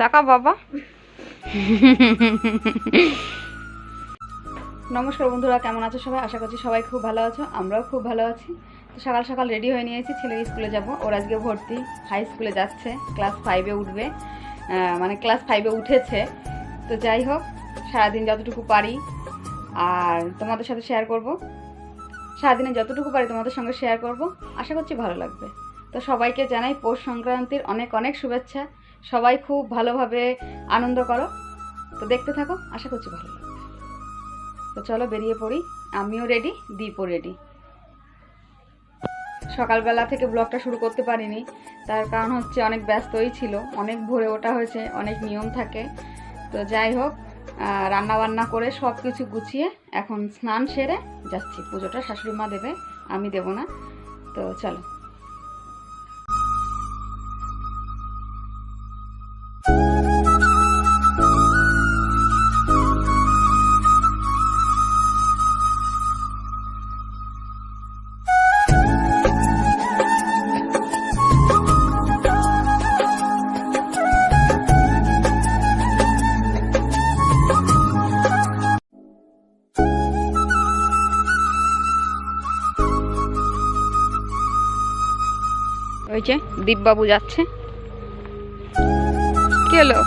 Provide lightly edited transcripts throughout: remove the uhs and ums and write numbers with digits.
টাকা বাবা। নমস্কার বন্ধুরা, কেমন আছো সবাই? আশা করছি সবাই খুব ভালো আছো, আমরাও খুব ভালো আছি। তো সকাল সকাল রেডি হয়ে নিয়েছি, ছেলের স্কুলে যাব। ওর আজকে ভর্তি, হাই স্কুলে যাচ্ছে, ক্লাস 5-এ উঠবে, মানে ক্লাস 5-এ উঠেছে। তো যাই হোক, সারাদিন যতটুকু পারি আর তোমাদের সাথে শেয়ার করব, সারাদিনে যতটুকু পারি তোমাদের সঙ্গে শেয়ার করব, আশা করছি ভালো লাগবে। তো সবাইকে জানাই পৌষ সংক্রান্তির অনেক অনেক শুভেচ্ছা। সবাই খুব ভালোভাবে আনন্দ করো। তো দেখতে থাকো, আশা করছি ভালো লাগবে। তো চলো বেরিয়ে পড়ি, আমিও রেডি, দীপও রেডি। সকালবেলা থেকে ব্লগটা শুরু করতে পারিনি, তার কারণ হচ্ছে অনেক ব্যস্তই ছিল, অনেক ভোরে ওঠা হয়েছে, অনেক নিয়ম থাকে। তো যাই হোক, রান্না বান্না করে সব কিছু গুছিয়ে এখন স্নান সেরে যাচ্ছি। পুজোটা শাশুড়ি মা দেবে, আমি দেব না। তো চলো। ওই যে দীপবাবু যাচ্ছে। কি হলো?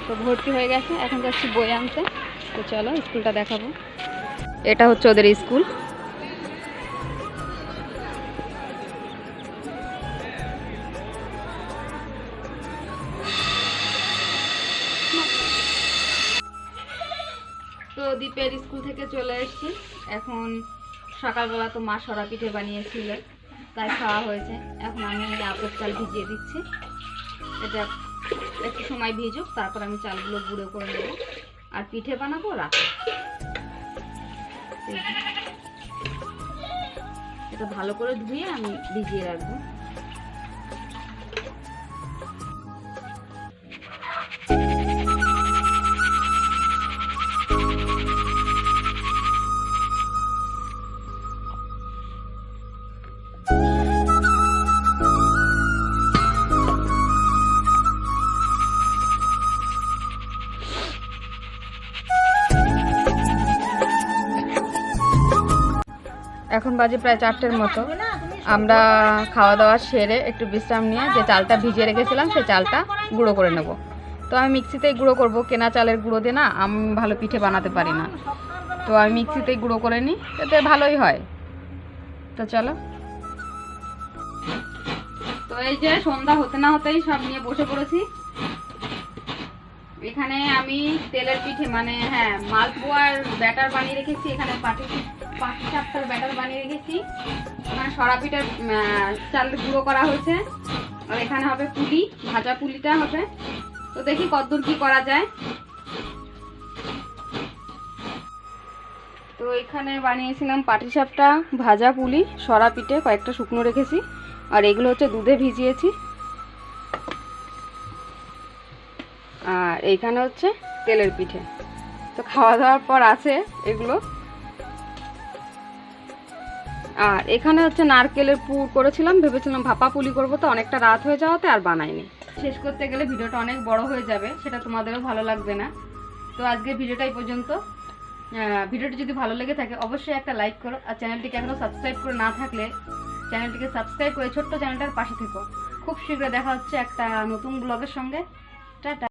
তো ভর্তি হয়ে গেছে, এখন যাচ্ছি বই আনতে। তো চলো স্কুলটা দেখাবো। এটা হচ্ছে ওদের স্কুল। তো দীপের স্কুল থেকে চলে এসেছি। এখন সকালবেলা তো মা সরা পিঠে বানিয়েছিল, তাই খাওয়া হয়েছে। এখন আমি আতপ চাল ভিজিয়ে দিচ্ছি, এটা একটু সময় ভিজুক, তারপর আমি চালগুলো গুঁড়ো করে নেব আর পিঠে বানাবো রাতে। এটা ভালো করে ধুয়ে আমি ভিজিয়ে রাখবো। এখন বাজে প্রায় 4টের মতো। আমরা খাওয়া দাওয়া সেরে একটু বিশ্রাম নিয়ে যে চালটা ভিজিয়ে রেখেছিলাম সেই চালটা গুঁড়ো করে নেব। তো আমি মিক্সিতেই গুঁড়ো করব, কেনা চালের গুঁড়ো দিয়ে না আমি ভালো পিঠে বানাতে পারি না। তো আমি মিক্সিতেই গুঁড়ো করে নিই, এতে ভালোই হয়। তো চলো। তো এই যে সন্ধ্যা হতে না হতেই সব নিয়ে বসে পড়েছি। এখানে আমি তেলের পিঠে মানে মালপোয়ার ব্যাটার বানিয়ে রেখেছি। এখানে পাটিসাপটার ব্যাটার বানিয়ে রেখেছি। এখানে সরা পিঠার চাল গুঁড়ো করা হয়েছে। আর এখানে হবে পুলি, ভাজা পুলিটা হবে। তো দেখি কতদূর কি করা যায়। তো এখানে বানিয়েছিলাম পাটিসাপটা, ভাজা পুলি, সরা পিঠে, কয়েকটা শুকনো রেখেছি। আর এগুলো হচ্ছে দুধে ভিজিয়েছি। আর এইখানে হচ্ছে তেলের পিঠে। তো খাওয়া দাওয়ার পর আছে এগুলো। আর এখানে হচ্ছে নারকেলের পুর করেছিলাম, ভেবেছিলাম ভাপা পুলি করবো, তো অনেকটা রাত হয়ে যাওয়াতে আর বানাইনি। শেষ করতে গেলে ভিডিওটা অনেক বড় হয়ে যাবে, সেটা তোমাদেরও ভালো লাগবে না। তো আজকে ভিডিওটাই পর্যন্ত। ভিডিওটি যদি ভালো লেগে থাকে অবশ্যই একটা লাইক করো, আর চ্যানেলটিকে এখনও সাবস্ক্রাইব করে না থাকলে চ্যানেলটিকে সাবস্ক্রাইব করে ছোট্ট চ্যানেলটার পাশে থেকো। খুব শীঘ্রই দেখা হচ্ছে একটা নতুন ব্লগের সঙ্গে। টাটা।